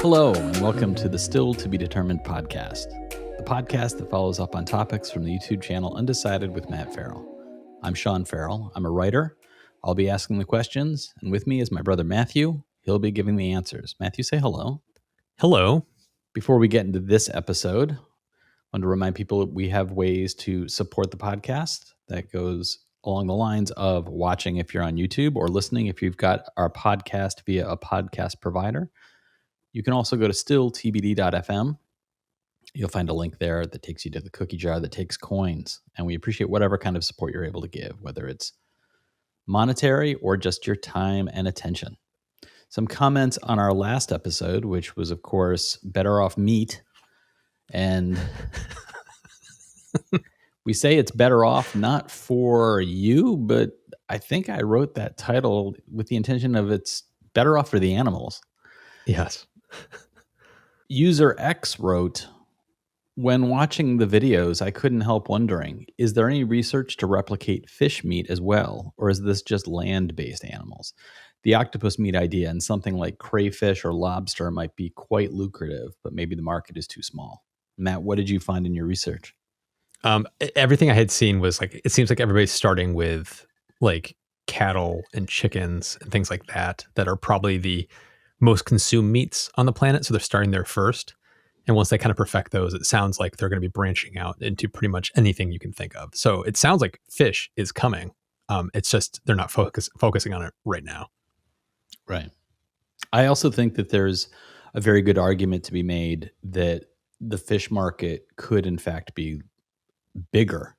Hello, and welcome to the Still to Be Determined podcast, the podcast that follows up on topics from the YouTube channel Undecided with Matt Farrell. I'm Sean Farrell. I'm a writer. I'll be asking the questions, and with me is my brother Matthew. He'll be giving the answers. Matthew, say hello. Hello. Before we get into this episode, I want to remind people that we have ways to support the podcast that goes along the lines of watching if you're on YouTube or listening if you've got our podcast via a podcast provider. You can also go to stilltbd.fm. You'll find a link there that takes you to the cookie jar that takes coins. And we appreciate whatever kind of support you're able to give, whether it's monetary or just your time and attention. Some comments on our last episode, which was, of course, Better Off Meat. And we say it's better off not for you, but I think I wrote that title with the intention of it's better off for the animals. Yes. User X wrote, when watching the videos, I couldn't help wondering, is there any research to replicate fish meat as well, or is this just land-based animals? The octopus meat idea and something like crayfish or lobster might be quite lucrative, but maybe the market is too small. Matt, what did you find in your research? Everything I had seen was like, it seems like everybody's starting with like cattle and chickens and things like that are probably the most consumed meats on the planet. So they're starting there first. And once they kind of perfect those, it sounds like they're going to be branching out into pretty much anything you can think of. So it sounds like fish is coming. It's just they're not focusing on it right now. Right. I also think that there's a very good argument to be made that the fish market could, in fact, be bigger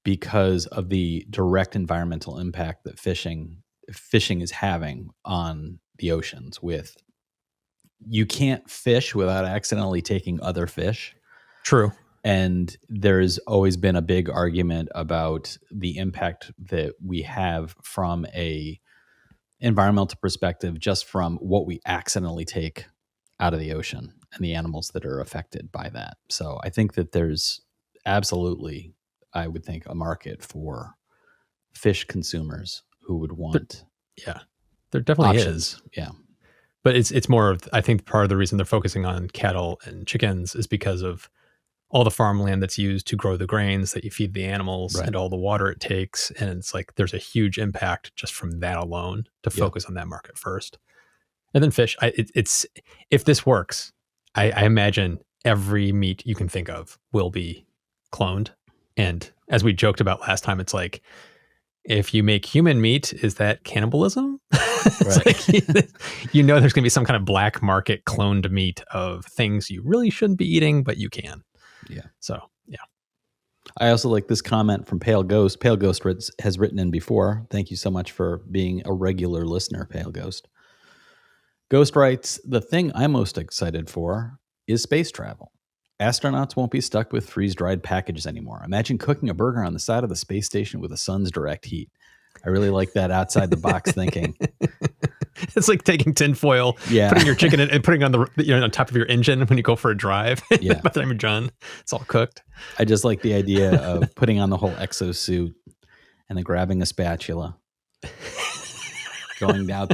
because of the direct environmental impact that fishing is having on the oceans. With you can't fish without accidentally taking other fish. True. And there's always been a big argument about the impact that we have from a environmental perspective, just from what we accidentally take out of the ocean and the animals that are affected by that. So I think that there's absolutely, I would think, a market for fish consumers who would want there definitely options. is. Yeah. But it's more of, I think part of the reason they're focusing on cattle and chickens is because of all the farmland that's used to grow the grains that you feed the animals, Right. and all the water it takes. And it's like, there's a huge impact just from that alone to focus on that market first. And then fish, it's if this works, I imagine every meat you can think of will be cloned. And as we joked about last time, it's like, if you make human meat, is that cannibalism? Right. Like, there's going to be some kind of black market cloned meat of things you really shouldn't be eating, but you can. Yeah. So, yeah. I also like this comment from Pale Ghost. Pale Ghost has written in before. Thank you so much for being a regular listener, Pale Ghost. Ghost writes, the thing I'm most excited for is space travel. Astronauts won't be stuck with freeze-dried packages anymore. Imagine cooking a burger on the side of the space station with the sun's direct heat. I really like that outside the box thinking. It's like taking tinfoil, putting your chicken in, and putting it on on top of your engine when you go for a drive. Yeah. By the time you're done, it's all cooked. I just like the idea of putting on the whole exosuit and then grabbing a spatula, going out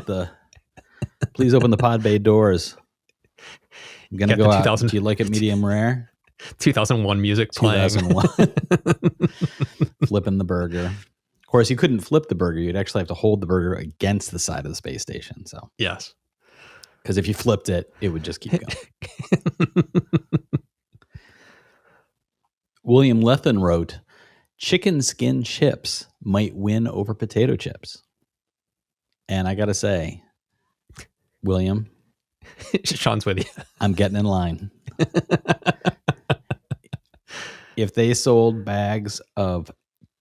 please open the pod bay doors. I'm going to go out. Do you like it medium rare? 2001 music playing. 2001. Flipping the burger. Of course, you couldn't flip the burger. You'd actually have to hold the burger against the side of the space station. So yes. Because if you flipped it, it would just keep going. William Lethan wrote, chicken skin chips might win over potato chips. And I got to say, William, Sean's with you. I'm getting in line. If they sold bags of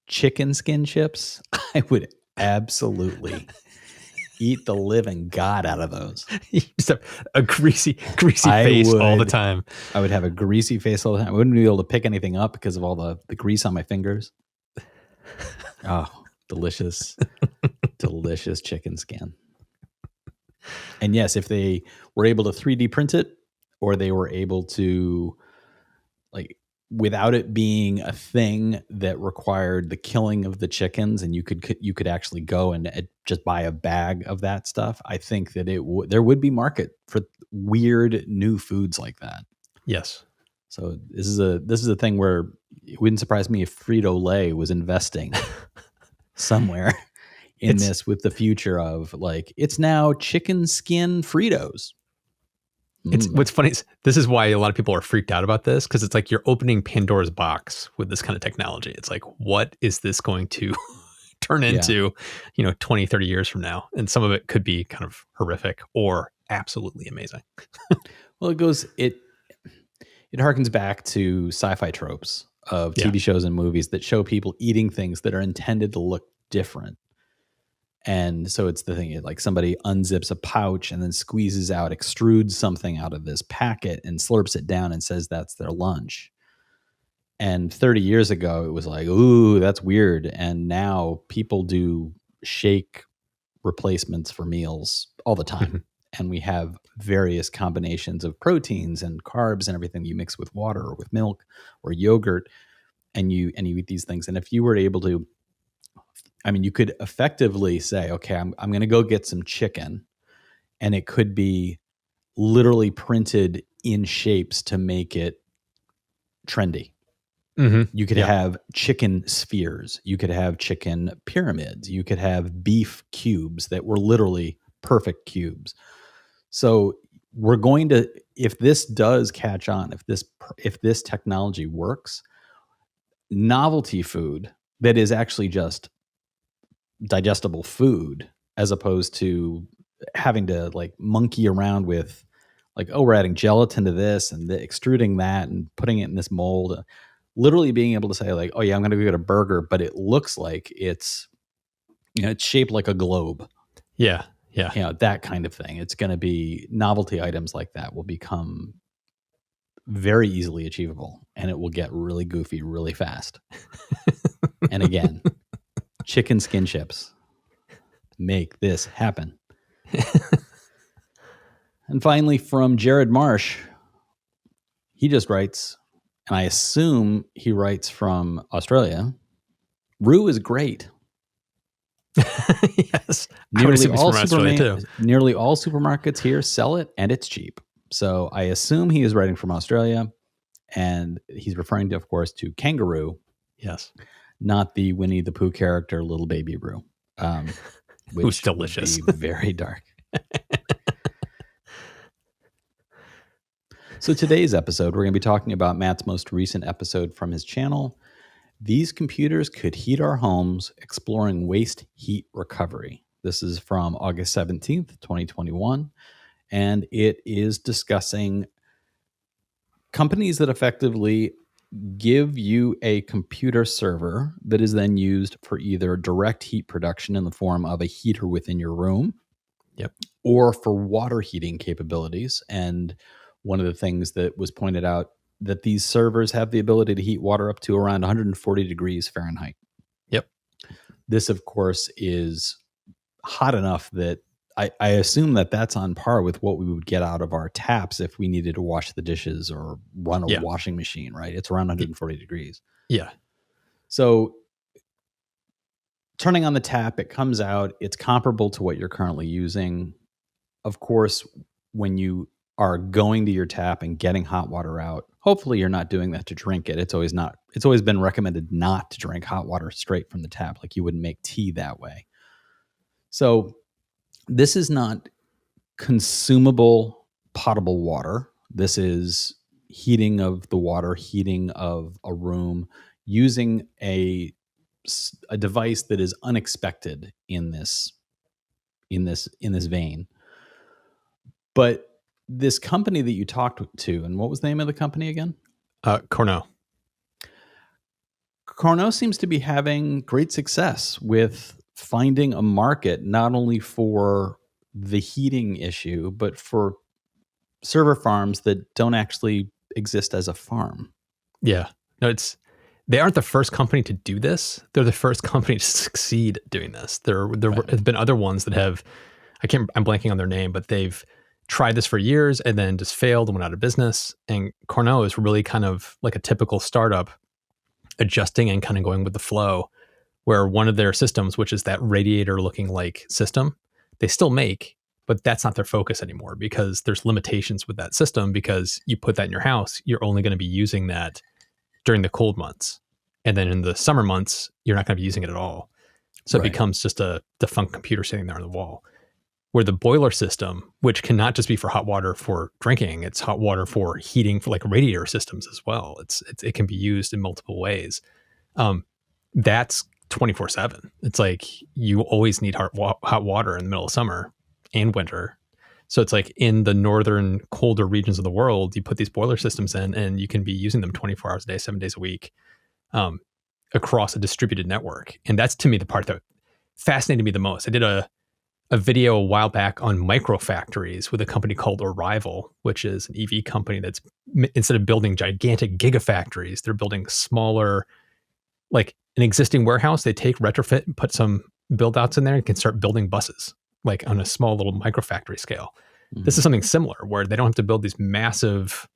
chicken skin chips, I would absolutely eat the living God out of those. You just have a greasy face all the time. I would have a greasy face all the time. I wouldn't be able to pick anything up because of all the grease on my fingers. Oh, delicious, delicious chicken skin. And yes, if they were able to 3D print it, or they were able to like without it being a thing that required the killing of the chickens, and you could actually go and just buy a bag of that stuff, I think that there would be market for weird new foods like that. Yes. So this is a thing where it wouldn't surprise me if Frito-Lay was investing somewhere in It's this, with the future of like, it's now chicken skin Fritos. it's what's funny is this is why a lot of people are freaked out about this, because it's like you're opening Pandora's box with this kind of technology. It's like, what is this going to turn into, 20, 30 years from now? And some of it could be kind of horrific or absolutely amazing. Well, it harkens back to sci-fi tropes of Yeah. TV shows and movies that show people eating things that are intended to look different. And so it's the thing, like somebody unzips a pouch and then squeezes out, extrudes something out of this packet and slurps it down and says that's their lunch. And 30 years ago, it was like, ooh, that's weird. And now people do shake replacements for meals all the time. Mhm. And we have various combinations of proteins and carbs and everything you mix with water or with milk or yogurt, and you eat these things. And if you were able to, I mean, you could effectively say, okay, I'm going to go get some chicken, and it could be literally printed in shapes to make it trendy. You could Yeah. have chicken spheres. You could have chicken pyramids. You could have beef cubes that were literally perfect cubes. So we're going to, if this does catch on, if this technology works, novelty food that is actually just digestible food, as opposed to having to like monkey around with like, oh, we're adding gelatin to this and extruding that and putting it in this mold. Literally being able to say like, oh yeah, I'm going to go get a burger, but it looks like it's shaped like a globe. Yeah. Yeah. That kind of thing. It's going to be novelty items like that will become very easily achievable, and it will get really goofy really fast. And again, chicken skin chips make this happen. And finally, from Jared Marsh, he just writes, and I assume he writes from Australia. Roo is great. Yes. Nearly all supermarkets here sell it, and it's cheap. So I assume he is writing from Australia, and he's referring to, of course, to kangaroo. Yes. Not the Winnie the Pooh character, little baby Roo, which who's delicious. Would be very dark. So today's episode, we're going to be talking about Matt's most recent episode from his channel. These computers could heat our homes, exploring waste heat recovery. This is from August 17th, 2021. And it is discussing companies that effectively give you a computer server that is then used for either direct heat production in the form of a heater within your room, Yep, or for water heating capabilities. And one of the things that was pointed out, that these servers have the ability to heat water up to around 140 degrees Fahrenheit. Yep. This, of course, is hot enough that I assume that that's on par with what we would get out of our taps if we needed to wash the dishes or run a washing machine, right? It's around 140 degrees. Yeah. So turning on the tap, it comes out. It's comparable to what you're currently using. Of course, when you are going to your tap and getting hot water out, hopefully you're not doing that to drink it. It's always been recommended not to drink hot water straight from the tap. Like you wouldn't make tea that way. So this is not consumable potable water. This is heating of the water, heating of a room, using a device that is unexpected in this vein. But this company that you talked to, and what was the name of the company again? Cornell. Cornell seems to be having great success with finding a market, not only for the heating issue, but for server farms that don't actually exist as a farm. Yeah. No, they aren't the first company to do this. They're the first company to succeed doing this. There have been other ones that have, I'm blanking on their name, but they've tried this for years and then just failed and went out of business. And Cornell is really kind of like a typical startup, adjusting and kind of going with the flow, where one of their systems, which is that radiator looking like system, they still make, but that's not their focus anymore because there's limitations with that system. Because you put that in your house, you're only going to be using that during the cold months. And then in the summer months, you're not going to be using it at all. So it Right. becomes just a defunct computer sitting there on the wall. Where the boiler system, which can not just be for hot water for drinking, it's hot water for heating, for like radiator systems as well. It can be used in multiple ways. That's 24/7. It's like you always need hot water in the middle of summer and winter. So it's like in the northern colder regions of the world, you put these boiler systems in and you can be using them 24 hours a day, 7 days a week, across a distributed network. And that's, to me, the part that fascinated me the most. I did a video a while back on microfactories with a company called Arrival, which is an EV company that's, instead of building gigantic gigafactories, they're building smaller, like an existing warehouse. They take, retrofit, and put some build outs in there and can start building buses, like on a small little microfactory scale. This is something similar where they don't have to build these massive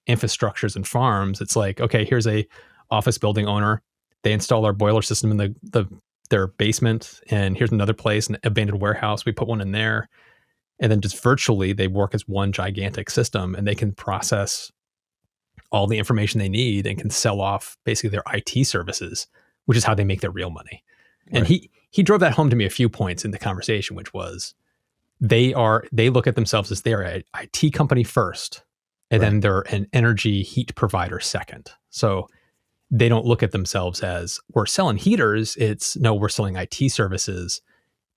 infrastructures and farms. It's like, okay, here's a office building owner. They install our boiler system in their basement, and here's another place, an abandoned warehouse. We put one in there, and then just virtually they work as one gigantic system, and they can process all the information they need and can sell off basically their IT services, which is how they make their real money. And Right. he drove that home to me a few points in the conversation, which was they look at themselves as they're an IT company first, and Right. then they're an energy heat provider second. So they don't look at themselves as we're selling heaters. It's no, we're selling IT services,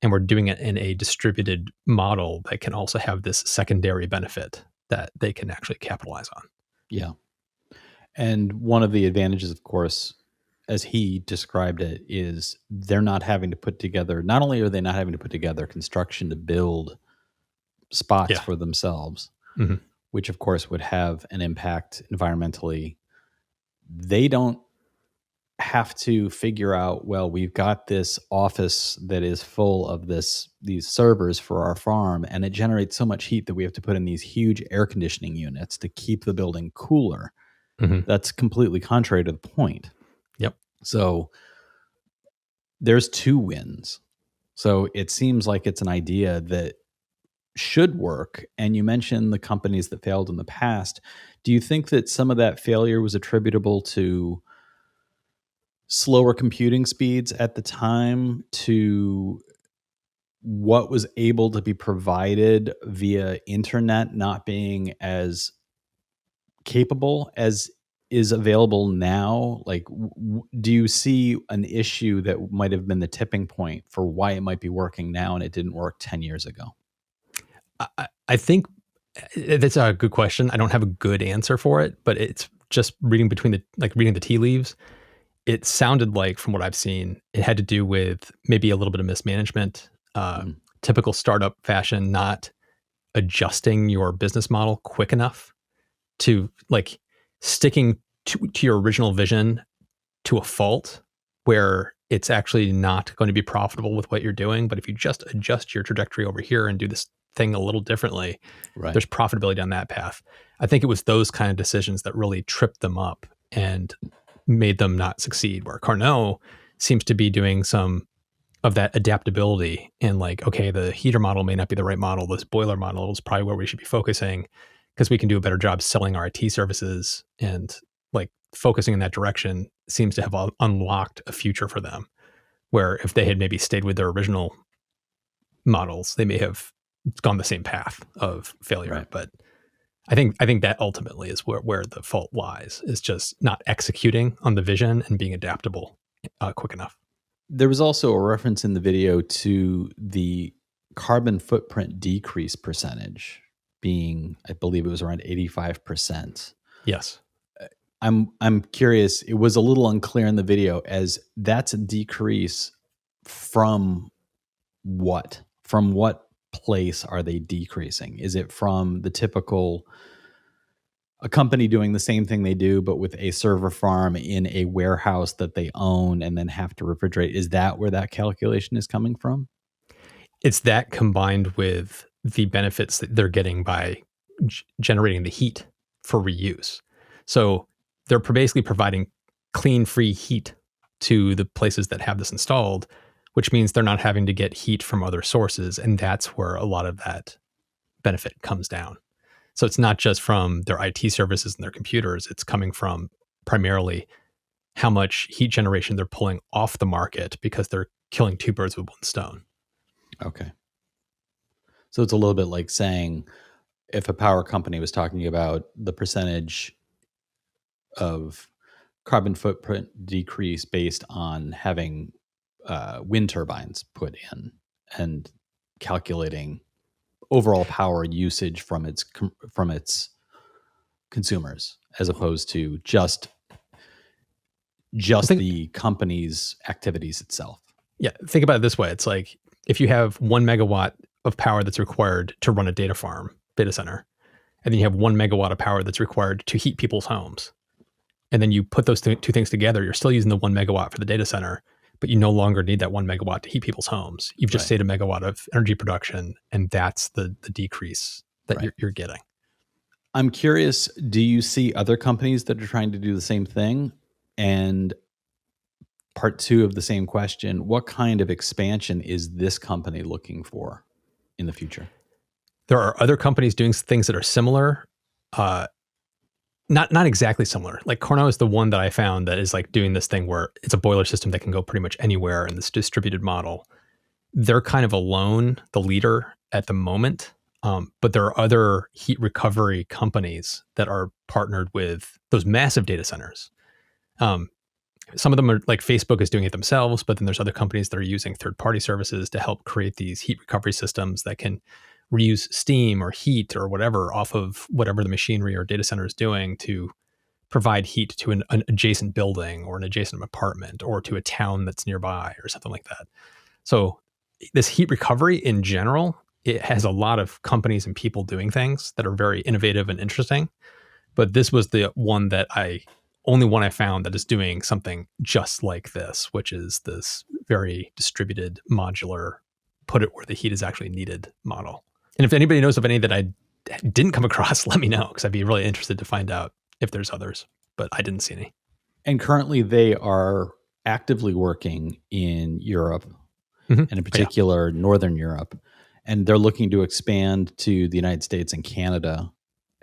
and we're doing it in a distributed model that can also have this secondary benefit that they can actually capitalize on. Yeah. And one of the advantages, of course, as he described it, is they're not having to put together, not only are they not having to put together construction to build spots Yeah. for themselves, hmm which of course would have an impact environmentally, they don't have to figure out, well, we've got this office that is full of these servers for our farm, and it generates so much heat that we have to put in these huge air conditioning units to keep the building cooler. hmm That's completely contrary to the point. Yep. So there's two wins. So it seems like it's an idea that should work. And you mentioned the companies that failed in the past. Do you think that some of that failure was attributable to slower computing speeds at the time, to what was able to be provided via internet not being as capable as is available now? Like, do you see an issue that might have been the tipping point for why it might be working now and it didn't work 10 years ago? I think that's a good question. I don't have a good answer for it, but it's just reading reading the tea leaves. It sounded like, from what I've seen, it had to do with maybe a little bit of mismanagement, Mm, typical startup fashion, not adjusting your business model quick enough to like sticking to your original vision to a fault where it's actually not going to be profitable with what you're doing. But if you just adjust your trajectory over here and do this thing a little differently, right. there's profitability on that path. I think it was those kind of decisions that really tripped them up and made them not succeed. Where Carnot seems to be doing some of that adaptability and like, okay, the heater model may not be the right model. This boiler model is probably where we should be focusing because we can do a better job selling our IT services, and like focusing in that direction seems to have unlocked a future for them. Where if they had maybe stayed with their original models, they may have gone the same path of failure. Right. But I think that ultimately is where the fault lies, is just not executing on the vision and being adaptable quick enough. There was also a reference in the video to the carbon footprint decrease percentage being, I believe it was around 85%. Yes. I'm curious, it was a little unclear in the video, as that's a decrease from what? From what place are they decreasing? Is it from the typical, a company doing the same thing they do, but with a server farm in a warehouse that they own and then have to refrigerate? Is that where that calculation is coming from? It's that combined with the benefits that they're getting by generating the heat for reuse. So they're basically providing clean, free heat to the places that have this installed, which means they're not having to get heat from other sources. And that's where a lot of that benefit comes down. So it's not just from their IT services and their computers, it's coming from primarily how much heat generation they're pulling off the market because they're killing two birds with one stone. Okay. So it's a little bit like saying if a power company was talking about the percentage of carbon footprint decrease based on having wind turbines put in and calculating overall power usage from its consumers, as opposed to just the company's activities itself. Yeah, think about it this way. It's like if you have 1 megawatt of power that's required to run a data center, and then you have 1 megawatt of power that's required to heat people's homes. And then you put those two things together, you're still using the 1 megawatt for the data center, but you no longer need that 1 megawatt to heat people's homes. You've just saved a megawatt of energy production, and that's the decrease that you're getting. I'm curious, do you see other companies that are trying to do the same thing? And part two of the same question, what kind of expansion is this company looking for in the future? There are other companies doing things that are similar. Not exactly similar. Like Cornell is the one that I found that is like doing this thing where it's a boiler system that can go pretty much anywhere in this distributed model. They're kind of alone, the leader at the moment. But there are other heat recovery companies that are partnered with those massive data centers. Some of them are like Facebook is doing it themselves, but then there's other companies that are using third-party services to help create these heat recovery systems that can reuse steam or heat or whatever off of whatever the machinery or data center is doing to provide heat to an adjacent building or an adjacent apartment or to a town that's nearby or something like that. So this heat recovery in general, it has a lot of companies and people doing things that are very innovative and interesting. But this was the only one I found that is doing something just like this, which is this very distributed, modular, put it where the heat is actually needed model. And if anybody knows of any that I didn't come across, let me know, because I'd be really interested to find out if there's others, but I didn't see any. And currently they are actively working in Europe, and in particular, Northern Europe. And they're looking to expand to the United States and Canada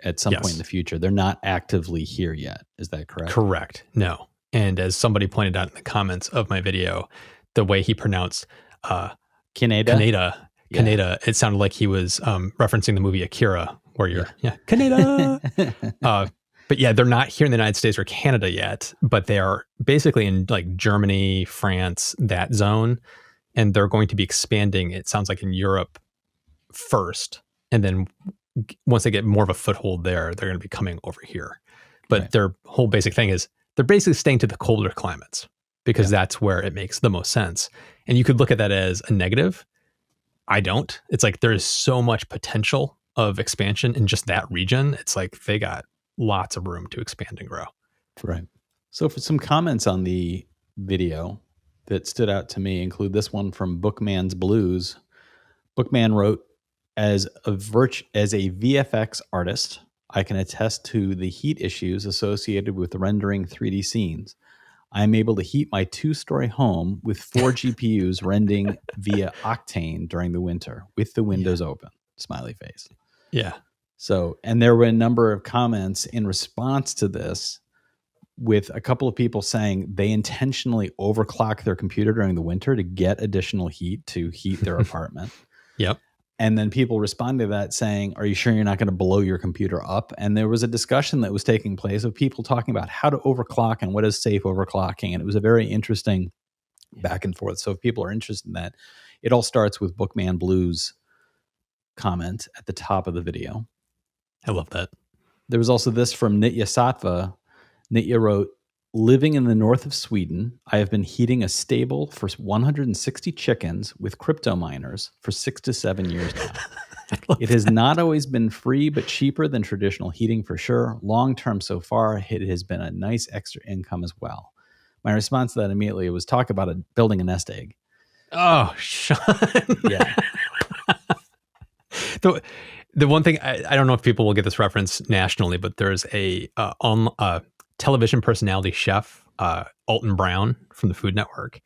at some point in the future. They're not actively here yet. Is that correct? Correct. No. And as somebody pointed out in the comments of my video, the way he pronounced Kaneda, it sounded like he was referencing the movie Akira, where you're, Kaneda. But yeah, they're not here in the United States or Canada yet, but they are basically in like Germany, France, that zone. And they're going to be expanding, it sounds like, in Europe first. And then once they get more of a foothold there, they're going to be coming over here. But their whole basic thing is they're basically staying to the colder climates because that's where it makes the most sense. And you could look at that as a negative. I don't. It's like there is so much potential of expansion in just that region. It's like they got lots of room to expand and grow. Right. So for some comments on the video that stood out to me include this one from Bookman's Blues. Bookman wrote, as a VFX artist, I can attest to the heat issues associated with rendering 3D scenes. I am able to heat my 2-story home with 4 GPUs rendering via Octane during the winter with the windows open. Smiley face. Yeah. So, and there were a number of comments in response to this, with a couple of people saying they intentionally overclock their computer during the winter to get additional heat to heat their apartment. Yep. And then people responded to that saying, are you sure you're not going to blow your computer up? And there was a discussion that was taking place of people talking about how to overclock and what is safe overclocking. And it was a very interesting back and forth. So if people are interested in that, it all starts with Bookman Blues comment at the top of the video. I love that. There was also this from Nitya Sattva. Nitya wrote, living in the north of Sweden, I have been heating a stable for 160 chickens with crypto miners for 6 to 7 years now. It has not always been free, but cheaper than traditional heating for sure. Long term so far, it has been a nice extra income as well. My response to that immediately was talk about building a nest egg. Oh, Sean. Yeah. So the one thing I don't know if people will get this reference nationally, but there's a television personality chef, Alton Brown from the Food Network,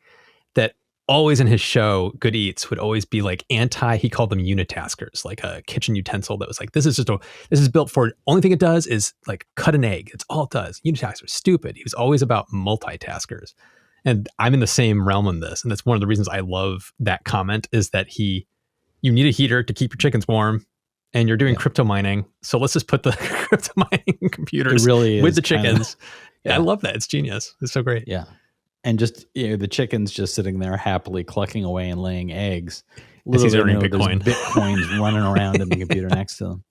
that always in his show, Good Eats, would always be like he called them unitaskers, like a kitchen utensil that was like, this is built for, only thing it does is like cut an egg. It's all it does. Unitaskers, stupid. He was always about multitaskers. And I'm in the same realm in this. And that's one of the reasons I love that comment is that you need a heater to keep your chickens warm and you're doing crypto mining. So let's just put the crypto mining computers with the chickens. I love that. It's genius. It's so great. Yeah. And just the chickens just sitting there happily clucking away and laying eggs. He's earning Bitcoin. There's Bitcoins running around in the computer next to them.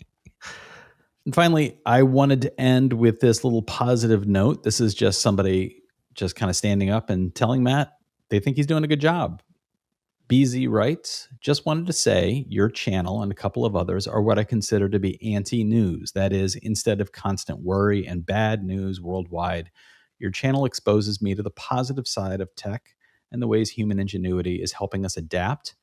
And finally, I wanted to end with this little positive note. This is just somebody just kind of standing up and telling Matt they think he's doing a good job. BZ writes, just wanted to say your channel and a couple of others are what I consider to be anti-news. That is, instead of constant worry and bad news worldwide, your channel exposes me to the positive side of tech and the ways human ingenuity is helping us adapt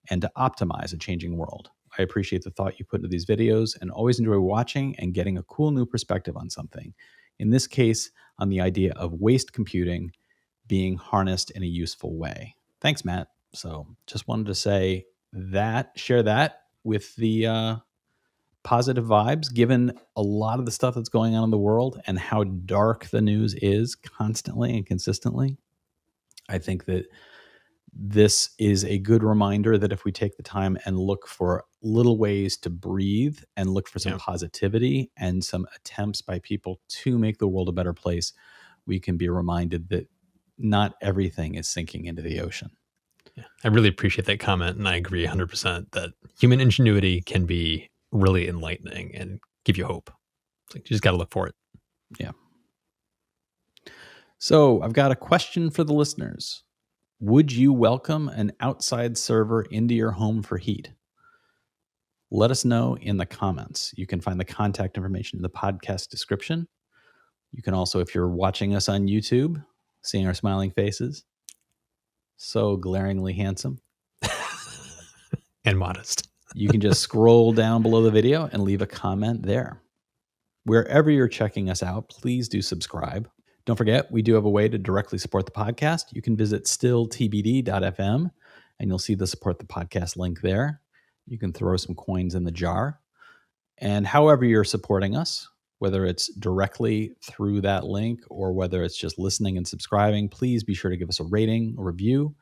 and to optimize a changing world. I appreciate the thought you put into these videos and always enjoy watching and getting a cool new perspective on something. In this case, on the idea of waste computing being harnessed in a useful way. Thanks, Matt. So just wanted to say that, share that with the positive vibes, given a lot of the stuff that's going on in the world and how dark the news is constantly and consistently. I think that this is a good reminder that if we take the time and look for little ways to breathe and look for some positivity and some attempts by people to make the world a better place, we can be reminded that not everything is sinking into the ocean. Yeah, I really appreciate that comment. And I agree 100% that human ingenuity can be really enlightening and give you hope. It's like, you just got to look for it. Yeah. So I've got a question for the listeners. Would you welcome an outside server into your home for heat? Let us know in the comments. You can find the contact information in the podcast description. You can also, if you're watching us on YouTube, seeing our smiling faces, so glaringly handsome and modest, you can just scroll down below the video and leave a comment there. Wherever you're checking us out, please do subscribe. Don't forget, we do have a way to directly support the podcast. You can visit stilltbd.fm and you'll see the support the podcast link there. You can throw some coins in the jar. And however you're supporting us, whether it's directly through that link or whether it's just listening and subscribing, please be sure to give us a rating, a review,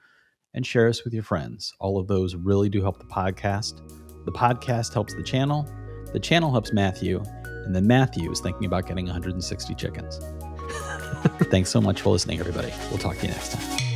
and share us with your friends. All of those really do help the podcast. The podcast helps the channel helps Matthew, and then Matthew is thinking about getting 160 chickens. Thanks so much for listening, everybody. We'll talk to you next time.